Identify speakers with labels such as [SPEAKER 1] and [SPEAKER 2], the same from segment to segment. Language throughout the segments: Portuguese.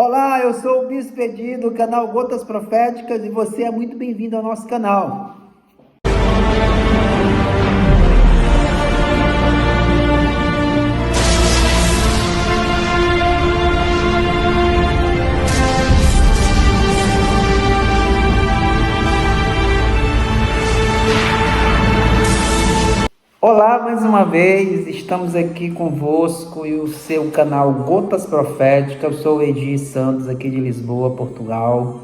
[SPEAKER 1] Olá, eu sou o Bispo Edi do canal Gotas Proféticas e você é muito bem-vindo ao nosso canal. Olá, mais uma vez, estamos aqui convosco e o seu canal Gotas Proféticas. Eu sou o Edi Santos, aqui de Lisboa, Portugal.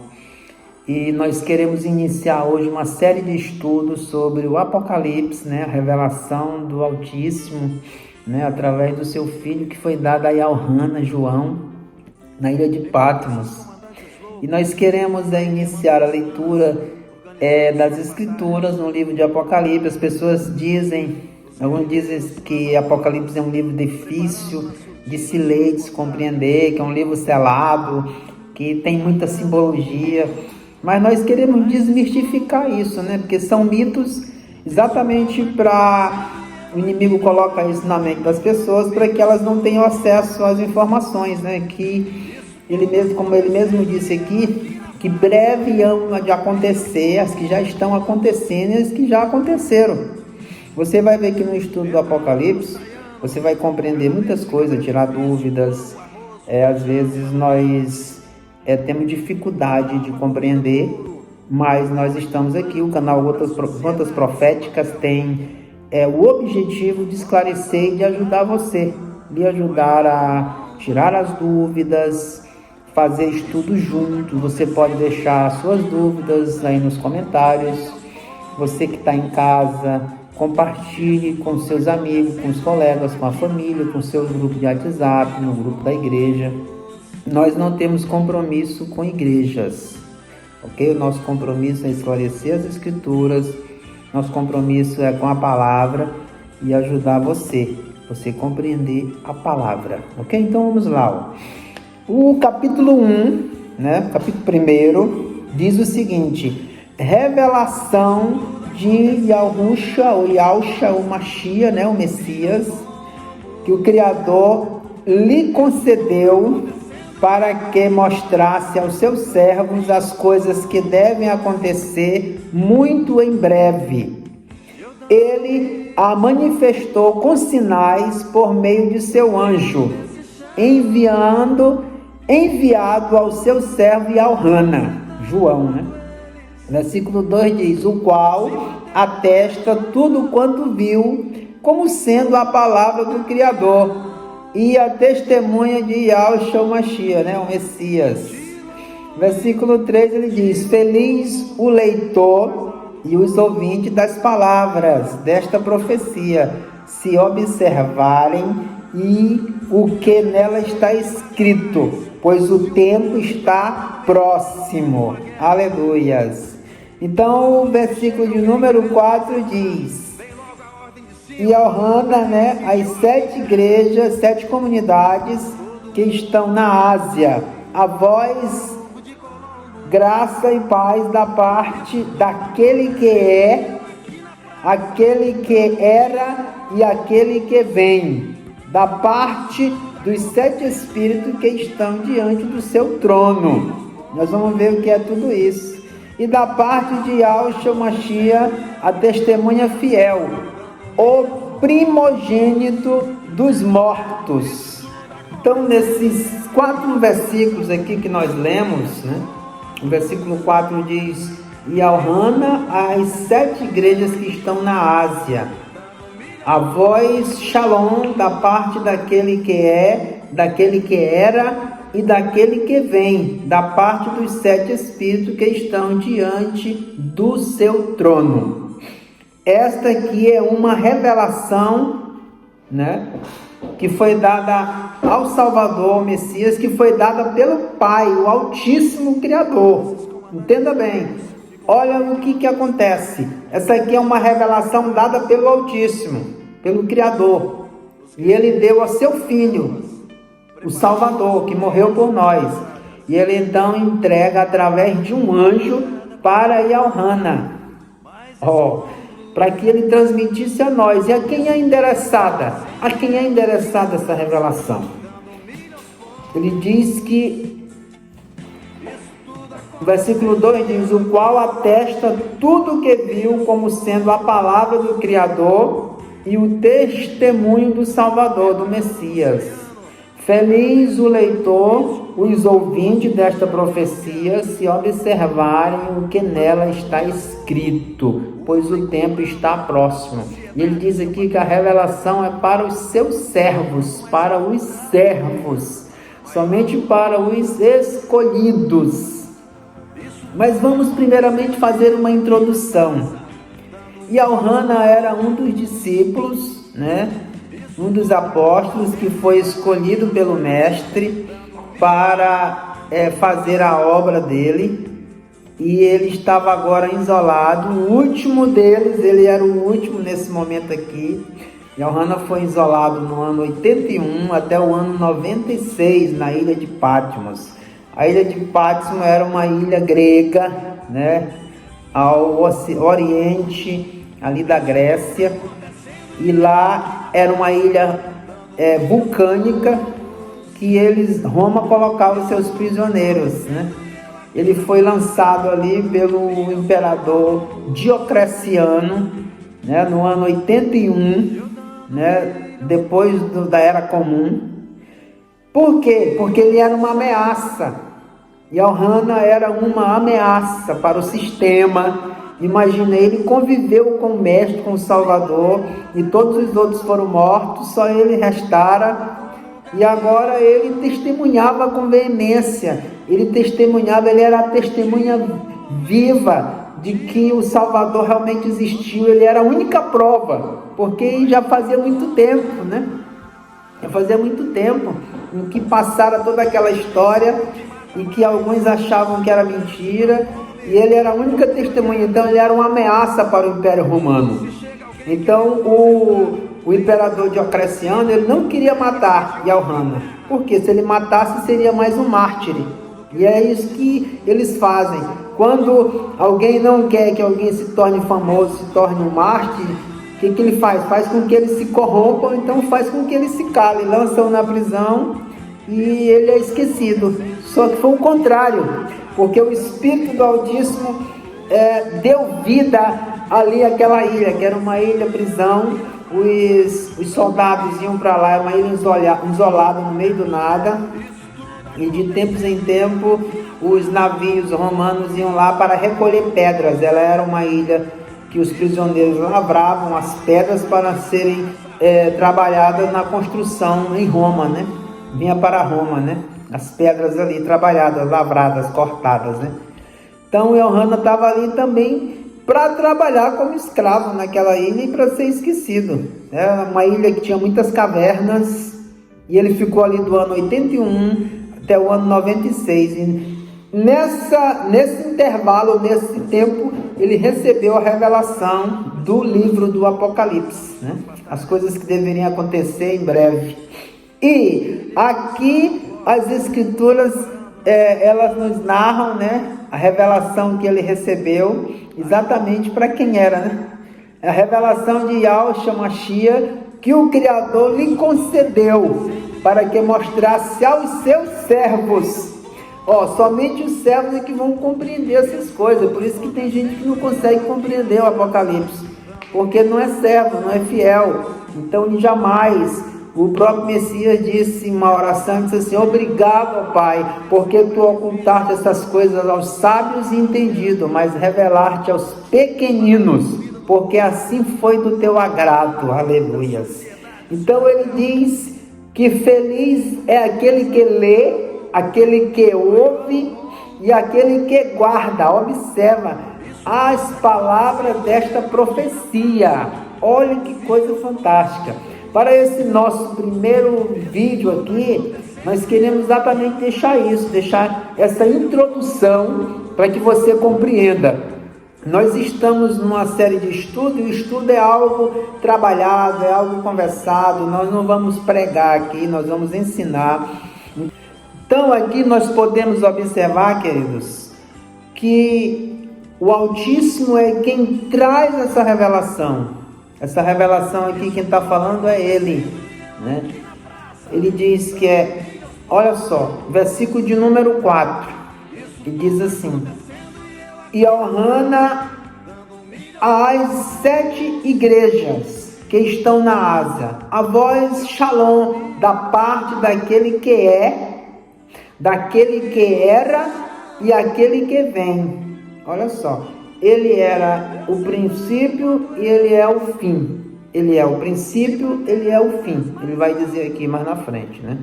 [SPEAKER 1] E nós queremos iniciar hoje uma série de estudos sobre o Apocalipse, a revelação do Altíssimo, através do seu filho que foi dado a Elrana, João, na ilha de Patmos. E nós queremos iniciar a leitura das Escrituras no livro de Apocalipse. As pessoas alguns dizem que Apocalipse é um livro difícil de se ler, de se compreender, que é um livro selado, que tem muita simbologia, mas nós queremos desmistificar isso, porque são mitos exatamente para o inimigo colocar isso na mente das pessoas, para que elas não tenham acesso às informações, que ele mesmo, como ele mesmo disse aqui, que breve hão de acontecer, as que já estão acontecendo e as que já aconteceram. Você vai ver que no estudo do Apocalipse, você vai compreender muitas coisas, tirar dúvidas. Às vezes nós temos dificuldade de compreender, mas nós estamos aqui, o canal Gotas Proféticas tem o objetivo de esclarecer e de ajudar você, de ajudar a tirar as dúvidas, fazer estudo juntos. Você pode deixar suas dúvidas aí nos comentários. Você que está em casa, compartilhe com seus amigos, com os colegas, com a família, com seus grupos de WhatsApp, no grupo da igreja. Nós não temos compromisso com igrejas, ok? O nosso compromisso é esclarecer as Escrituras, nosso compromisso é com a palavra e ajudar você compreender a palavra, ok? Então vamos lá, O capítulo 1, capítulo 1, diz o seguinte: revelação de Yahushua, o Mashiach, o Messias, que o Criador lhe concedeu para que mostrasse aos seus servos as coisas que devem acontecer muito em breve. Ele a manifestou com sinais por meio de seu anjo, enviado ao seu servo Elrana, João, Versículo 2 diz: o qual atesta tudo quanto viu, como sendo a palavra do Criador, e a testemunha de Yahushua o Mashiach, o Messias. Versículo 3 ele diz: feliz o leitor e os ouvintes das palavras desta profecia, se observarem e o que nela está escrito, pois o tempo está próximo. Aleluias. Então o versículo de número 4 diz: e Elrana, as 7 igrejas, 7 comunidades que estão na Ásia, a vós graça e paz da parte daquele que é, aquele que era e aquele que vem, da parte dos 7 espíritos que estão diante do seu trono. Nós vamos ver o que é tudo isso. E da parte de Yahushua o Mashiach, a testemunha fiel, o primogênito dos mortos. Então, nesses 4 versículos aqui que nós lemos, o versículo 4 diz: e Elrana às 7 igrejas que estão na Ásia, a voz Shalom da parte daquele que é, daquele que era e daquele que vem, da parte dos 7 espíritos que estão diante do seu trono. Esta aqui é uma revelação, que foi dada ao Salvador, ao Messias, que foi dada pelo Pai, o Altíssimo Criador. Entenda bem. Olha o que acontece. Essa aqui é uma revelação dada pelo Altíssimo, pelo Criador. E ele deu a seu Filho, o Salvador, que morreu por nós. E ele então entrega através de um anjo para Elrana, para que ele transmitisse a nós. E a quem é endereçada? A quem é endereçada essa revelação? Ele diz que O versículo 2 diz: o qual atesta tudo o que viu como sendo a palavra do Criador e o testemunho do Salvador, do Messias. Feliz o leitor, os ouvintes desta profecia, se observarem o que nela está escrito, pois o tempo está próximo. E ele diz aqui que a revelação é para os seus servos, somente para os escolhidos. Mas vamos primeiramente fazer uma introdução. Elhana era um dos discípulos, um dos apóstolos que foi escolhido pelo mestre para fazer a obra dele, e ele estava agora isolado. O último deles, ele era o último nesse momento aqui. Elhana foi isolado no ano 81 até o ano 96 na ilha de Patmos. A ilha de Patmos era uma ilha grega, ao oriente ali da Grécia, e lá era uma ilha vulcânica que Roma colocava os seus prisioneiros, Ele foi lançado ali pelo imperador Diocleciano, no ano 81, depois da Era Comum. Por quê? Porque ele era uma ameaça. Elhana era uma ameaça para o sistema. Imaginei, ele conviveu com o mestre, com o Salvador, e todos os outros foram mortos, só ele restara. E agora ele testemunhava com veemência, ele era a testemunha viva de que o Salvador realmente existiu. Ele era a única prova, porque já fazia muito tempo, Já fazia muito tempo em que passara toda aquela história e que alguns achavam que era mentira, e ele era a única testemunha. Então ele era uma ameaça para o Império Romano. Então o imperador Diocleciano, ele não queria matar Elhana, porque se ele matasse seria mais um mártir. E é isso que eles fazem. Quando alguém não quer que alguém se torne famoso, se torne um mártir, o que ele faz? Faz com que ele se corrompa, então faz com que ele se cale, lançam na prisão e ele é esquecido. Só que foi o contrário, porque o Espírito do Altíssimo deu vida ali àquela ilha, que era uma ilha prisão. Os soldados iam para lá, era uma ilha isolada no meio do nada, e de tempos em tempo os navios romanos iam lá para recolher pedras. Ela era uma ilha que os prisioneiros lavravam as pedras para serem trabalhadas na construção em Roma, Vinha para Roma, as pedras ali trabalhadas, lavradas, cortadas, Então Elhana estava ali também para trabalhar como escravo naquela ilha e para ser esquecido. Era uma ilha que tinha muitas cavernas, e ele ficou ali do ano 81 até o ano 96. E nesse intervalo, nesse tempo, ele recebeu a revelação do livro do Apocalipse, as coisas que deveriam acontecer em breve. E aqui as escrituras, elas nos narram, a revelação que ele recebeu, exatamente para quem era, A revelação de Yahshua Mashiach, que o Criador lhe concedeu, para que mostrasse aos seus servos. Somente os servos é que vão compreender essas coisas. Por isso que tem gente que não consegue compreender o Apocalipse, porque não é servo, não é fiel. Então jamais. O próprio Messias disse em uma oração, disse assim: obrigado, Pai, porque tu ocultaste essas coisas aos sábios e entendidos, mas revelaste aos pequeninos, porque assim foi do teu agrado. Aleluias. Então ele diz que feliz é aquele que lê, aquele que ouve e aquele que guarda, observa as palavras desta profecia. Olha que coisa fantástica. Para esse nosso primeiro vídeo aqui, nós queremos exatamente deixar essa introdução para que você compreenda. Nós estamos numa série de estudo, e o estudo é algo trabalhado, é algo conversado. Nós não vamos pregar aqui, nós vamos ensinar. Então aqui nós podemos observar, queridos, que o Altíssimo é quem traz essa revelação. Essa revelação aqui, quem está falando é Ele, Ele diz que olha só, versículo de número 4. E diz assim: e ordena às 7 igrejas que estão na Ásia, a voz Shalom, da parte daquele que é, daquele que era e aquele que vem. Olha só, ele era o princípio e ele é o fim. Ele é o princípio, ele é o fim. Ele vai dizer aqui mais na frente, né?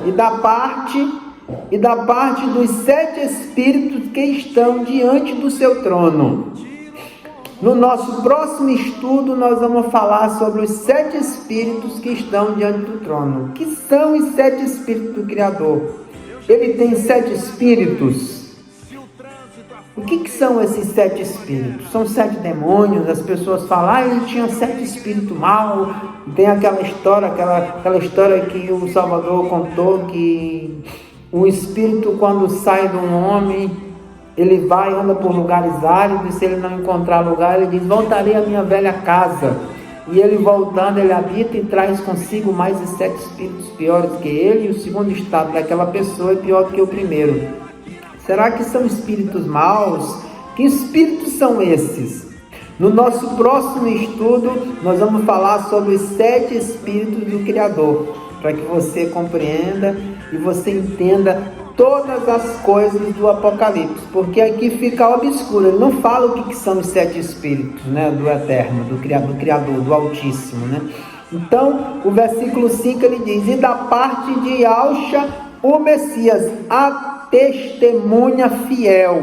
[SPEAKER 1] E da parte dos 7 espíritos que estão diante do seu trono. No nosso próximo estudo, nós vamos falar sobre os 7 espíritos que estão diante do trono. Que são os 7 espíritos do Criador? Ele tem 7 espíritos. O que são esses 7 espíritos? São 7 demônios. As pessoas falam, ele tinha 7 espíritos maus. Tem aquela história que o Salvador contou, que o espírito, quando sai de um homem, ele vai, anda por lugares áridos, e se ele não encontrar lugar, ele diz: voltarei à minha velha casa. E ele voltando, ele habita e traz consigo mais os 7 espíritos piores que ele, e o segundo estado daquela pessoa é pior do que o primeiro. Será que são espíritos maus? Que espíritos são esses? No nosso próximo estudo, nós vamos falar sobre os 7 espíritos do Criador, para que você compreenda e você entenda todas as coisas do Apocalipse, porque aqui fica obscuro. Ele não fala o que são os 7 espíritos, né, do Eterno, do Criador, do Altíssimo, né? Então, o versículo 5 ele diz: e da parte de Alcha, o Messias, a testemunha fiel.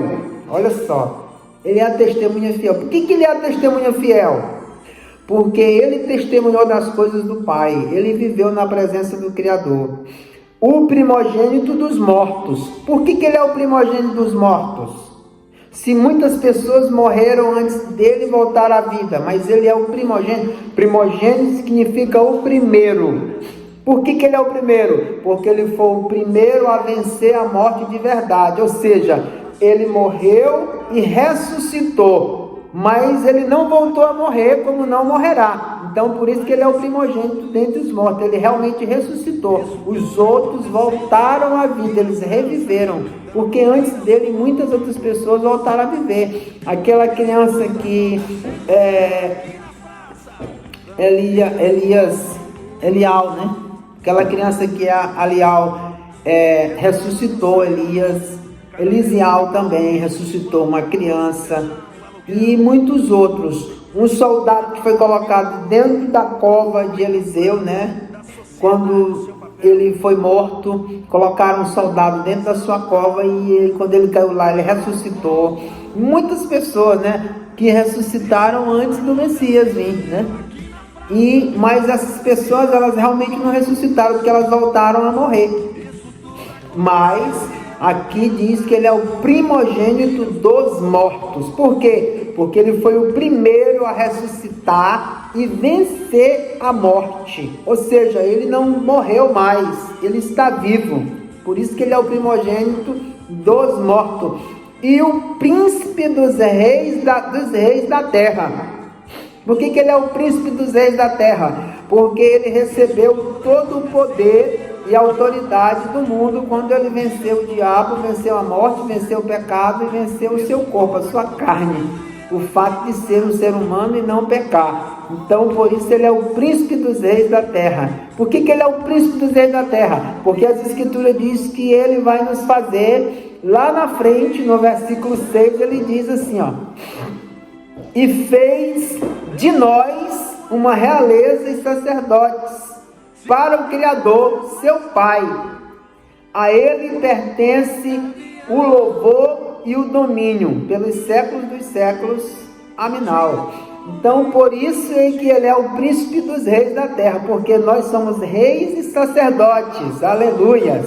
[SPEAKER 1] Olha só, ele é a testemunha fiel. Por que ele é a testemunha fiel? Porque ele testemunhou das coisas do Pai, ele viveu na presença do Criador. O primogênito dos mortos. Por que ele é o primogênito dos mortos? Se muitas pessoas morreram antes dele voltar à vida, mas ele é o primogênito. Primogênito significa o primeiro. Por que ele é o primeiro? Porque ele foi o primeiro a vencer a morte de verdade. Ou seja, ele morreu e ressuscitou, mas ele não voltou a morrer, como não morrerá. Então, por isso que ele é o primogênito dentre os mortos. Ele realmente ressuscitou. Os outros voltaram à vida, eles reviveram. Porque antes dele, muitas outras pessoas voltaram a viver. Aquela criança que Elial, né? Aquela criança que Elial ressuscitou, Elisial também ressuscitou uma criança, e muitos outros. Um soldado que foi colocado dentro da cova de Eliseu, né? Quando ele foi morto, colocaram um soldado dentro da sua cova, e quando ele caiu lá, ele ressuscitou. Muitas pessoas, né, que ressuscitaram antes do Messias vir, né? Mas essas pessoas, elas realmente não ressuscitaram, porque elas voltaram a morrer. Mas aqui diz que ele é o primogênito dos mortos. Por quê? Porque ele foi o primeiro a ressuscitar e vencer a morte. Ou seja, ele não morreu mais, ele está vivo. Por isso que ele é o primogênito dos mortos. E o príncipe dos reis da terra. Por que ele é o príncipe dos reis da terra? Porque ele recebeu todo o poder e autoridade do mundo quando ele venceu o diabo, venceu a morte, venceu o pecado e venceu o seu corpo, a sua carne. O fato de ser um ser humano e não pecar. Então, por isso ele é o príncipe dos reis da terra. Por que ele é o príncipe dos reis da terra? Porque as escrituras dizem que ele vai nos fazer, lá na frente, no versículo 6, ele diz assim, ó: e fez de nós uma realeza e sacerdotes para o Criador, seu Pai. A ele pertence o louvor e o domínio pelos séculos dos séculos. Aminal. Então, por isso é que ele é o príncipe dos reis da terra, porque nós somos reis e sacerdotes. Aleluias!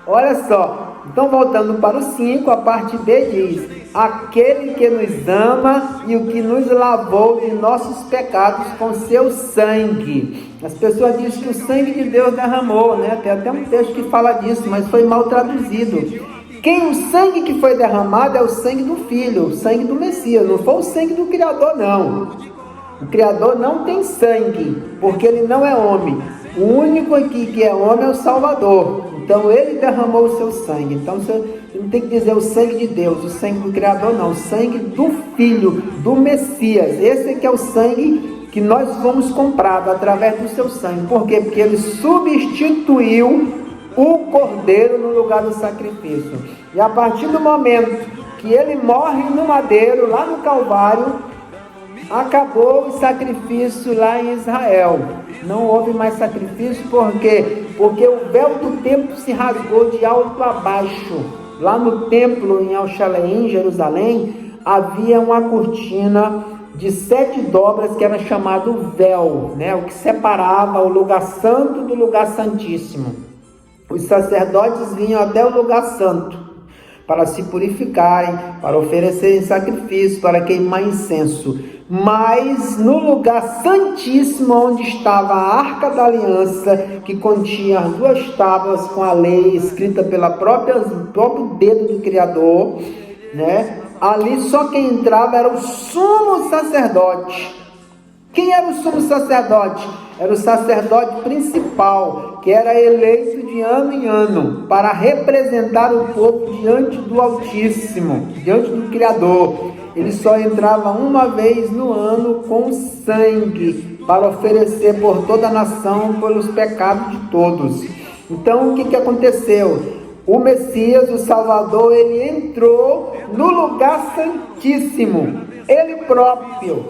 [SPEAKER 1] Olha só. Então, voltando para o 5, a parte B diz: aquele que nos ama e o que nos lavou de nossos pecados com seu sangue. As pessoas dizem que o sangue de Deus derramou, né? Tem até um texto que fala disso, mas foi mal traduzido. O sangue que foi derramado é o sangue do Filho, o sangue do Messias, não foi o sangue do Criador, não. O Criador não tem sangue, porque ele não é homem. O único aqui que é homem é o Salvador. Então ele derramou o seu sangue. Então você não tem que dizer o sangue de Deus, o sangue do Criador, não. O sangue do Filho, do Messias. Esse é que é o sangue que nós fomos comprados através do seu sangue. Por quê? Porque ele substituiu o cordeiro no lugar do sacrifício. E a partir do momento que ele morre no madeiro, lá no Calvário, acabou o sacrifício lá em Israel. Não houve mais sacrifício, por quê? Porque o véu do templo se rasgou de alto a baixo. Lá no templo em Alxalém, em Jerusalém, havia uma cortina de 7 dobras que era chamado véu, né? O que separava o lugar santo do lugar santíssimo. Os sacerdotes vinham até o lugar santo para se purificarem, para oferecerem sacrifício, para queimar incenso. Mas no lugar santíssimo, onde estava a Arca da Aliança, que continha as 2 tábuas com a lei escrita pelo próprio dedo do Criador, né? Ali só quem entrava era o sumo sacerdote. Quem era o sumo sacerdote? Era o sacerdote principal, que era eleito de ano em ano, para representar o povo diante do Altíssimo, diante do Criador. Ele só entrava uma vez no ano com sangue, para oferecer por toda a nação, pelos pecados de todos. Então, o que aconteceu? O Messias, o Salvador, ele entrou no lugar santíssimo, ele próprio,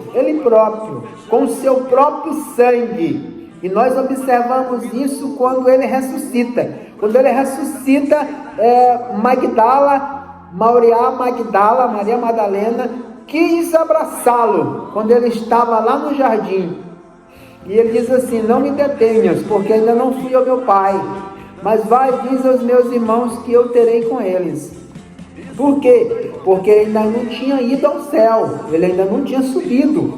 [SPEAKER 1] com o seu próprio sangue. E nós observamos isso quando ele ressuscita. Quando ele ressuscita, Maria Madalena, quis abraçá-lo, quando ele estava lá no jardim. E ele diz assim: não me detenhas, porque ainda não fui ao meu Pai, mas vai, diz aos meus irmãos que eu terei com eles. Por quê? Porque ele ainda não tinha ido ao céu, ele ainda não tinha subido,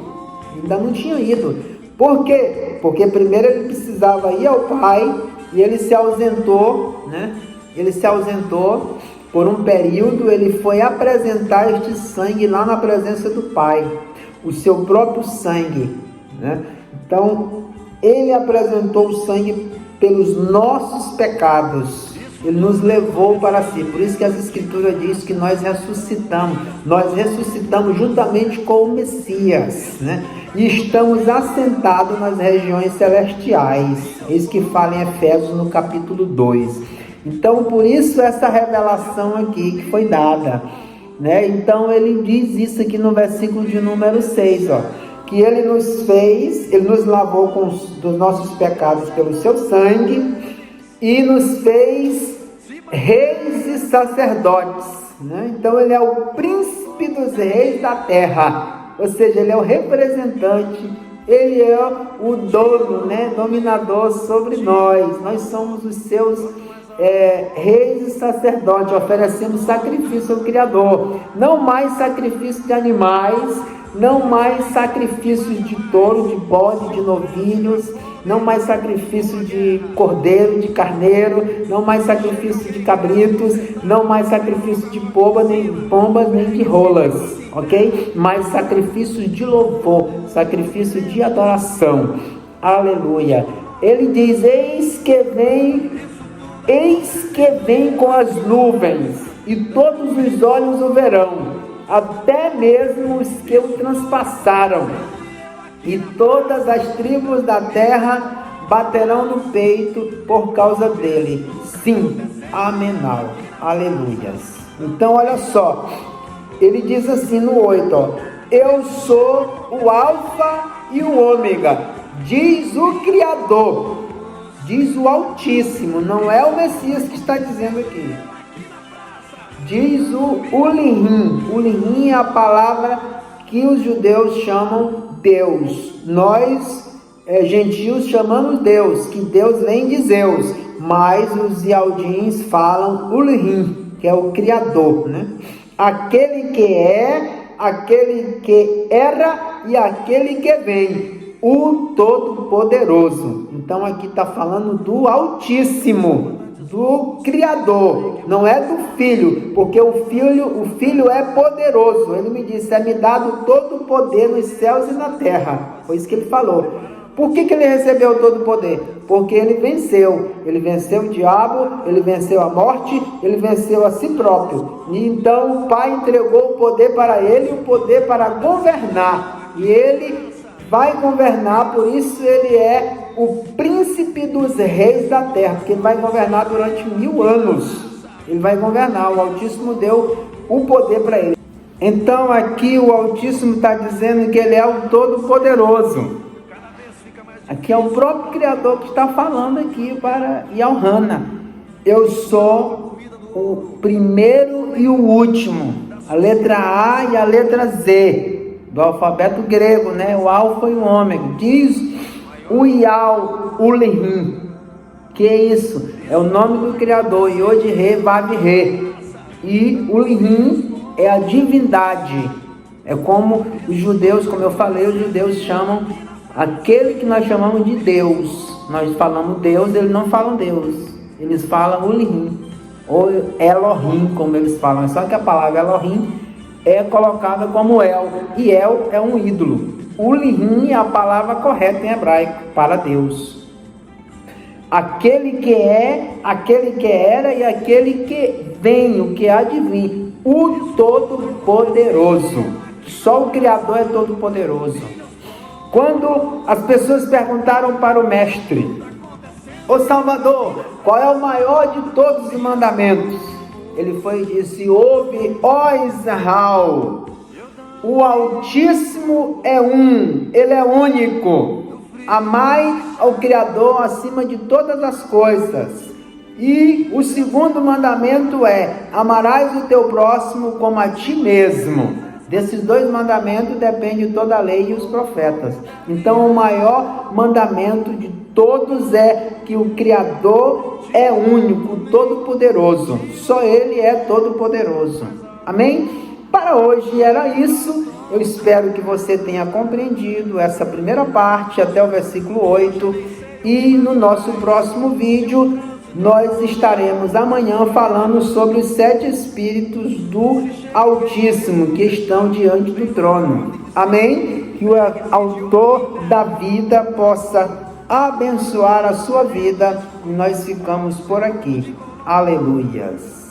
[SPEAKER 1] Por quê? Porque primeiro ele precisava ir ao Pai, e ele se ausentou, né? Ele se ausentou por um período. Ele foi apresentar este sangue lá na presença do Pai, o seu próprio sangue, né? Então, ele apresentou o sangue pelos nossos pecados. Ele nos levou para si. Por isso que as Escrituras diz que nós ressuscitamos juntamente com o Messias, né? E estamos assentados nas regiões celestiais. Isso que fala em Efésios no capítulo 2. Então, por isso essa revelação aqui que foi dada, né? Então, ele diz isso aqui no versículo de número 6, ó, que ele nos lavou dos nossos pecados pelo seu sangue e nos fez reis e sacerdotes, né? Então, ele é o príncipe dos reis da terra, ou seja, ele é o representante, ele é o dono, né? Dominador sobre nós. Nós somos os seus reis e sacerdotes, oferecemos sacrifício ao Criador, não mais sacrifício de animais, não mais sacrifícios de touro, de bode, de novilhos, não mais sacrifício de cordeiro, de carneiro, não mais sacrifício de cabritos, não mais sacrifício de pombas, nem de rolas, ok? Mais sacrifício de louvor, sacrifício de adoração, aleluia. Ele diz: eis que vem com as nuvens, e todos os olhos o verão, até mesmo os que o transpassaram, e todas as tribos da terra baterão no peito por causa dele. Sim, amenal, aleluias. Então olha só, ele diz assim no 8, ó: eu sou o alfa e o ômega, diz o Criador, diz o Altíssimo, não é o Messias que está dizendo aqui. Diz o Ulim. Ulim é a palavra que os judeus chamam Deus. Nós, gentios, chamamos Deus, que Deus vem de Zeus, mas os ialdins falam Ulim, que é o Criador, né? Aquele que é, aquele que era e aquele que vem, o Todo-Poderoso. Então aqui está falando do Altíssimo, do Criador, não é do Filho, porque o Filho é poderoso. Ele me disse: é me dado todo o poder nos céus e na terra. Foi isso que ele falou. Por que ele recebeu todo o poder? Porque ele venceu o diabo, ele venceu a morte, ele venceu a si próprio. E então o Pai entregou o poder para ele, o poder para governar, e ele vai governar, por isso ele é o príncipe dos reis da terra, porque ele vai governar durante 1000 anos, ele vai governar, o Altíssimo deu o poder para ele. Então aqui o Altíssimo está dizendo que ele é o Todo-Poderoso. Aqui é o próprio Criador que está falando aqui para Yohana. Eu sou o primeiro e o último, a letra A e a letra Z do alfabeto grego, né? O alfa e o ômega. Diz o Yal, o Lehim. Que é isso? É o nome do Criador. Yod, Re, Vav, Re. E o Lehim é a divindade. É como os judeus, como eu falei, os judeus chamam aquele que nós chamamos de Deus. Nós falamos Deus, eles não falam Deus. Eles falam Ulihim, ou Elohim, como eles falam. Só que a palavra Elohim é colocada como El. E El é um ídolo. Ulihim é a palavra correta em hebraico para Deus. Aquele que é, aquele que era e aquele que vem, o que há de vir. O Todo-Poderoso. Só o Criador é Todo-Poderoso. Quando as pessoas perguntaram para o mestre: Ô Salvador, qual é o maior de todos os mandamentos? Ele foi e disse: ouve, ó Israel, o Altíssimo é um, ele é único. Amai ao Criador acima de todas as coisas. E o segundo mandamento é: amarás o teu próximo como a ti mesmo. Desses 2 mandamentos depende toda a lei e os profetas. Então o maior mandamento de todos é que o Criador é único, todo-poderoso. Só Ele é todo-poderoso. Amém? Para hoje era isso. Eu espero que você tenha compreendido essa primeira parte até o versículo 8. E no nosso próximo vídeo nós estaremos amanhã falando sobre os 7 Espíritos do Altíssimo que estão diante do trono. Amém? Que o Autor da vida possa abençoar a sua vida. Nós ficamos por aqui. Aleluias.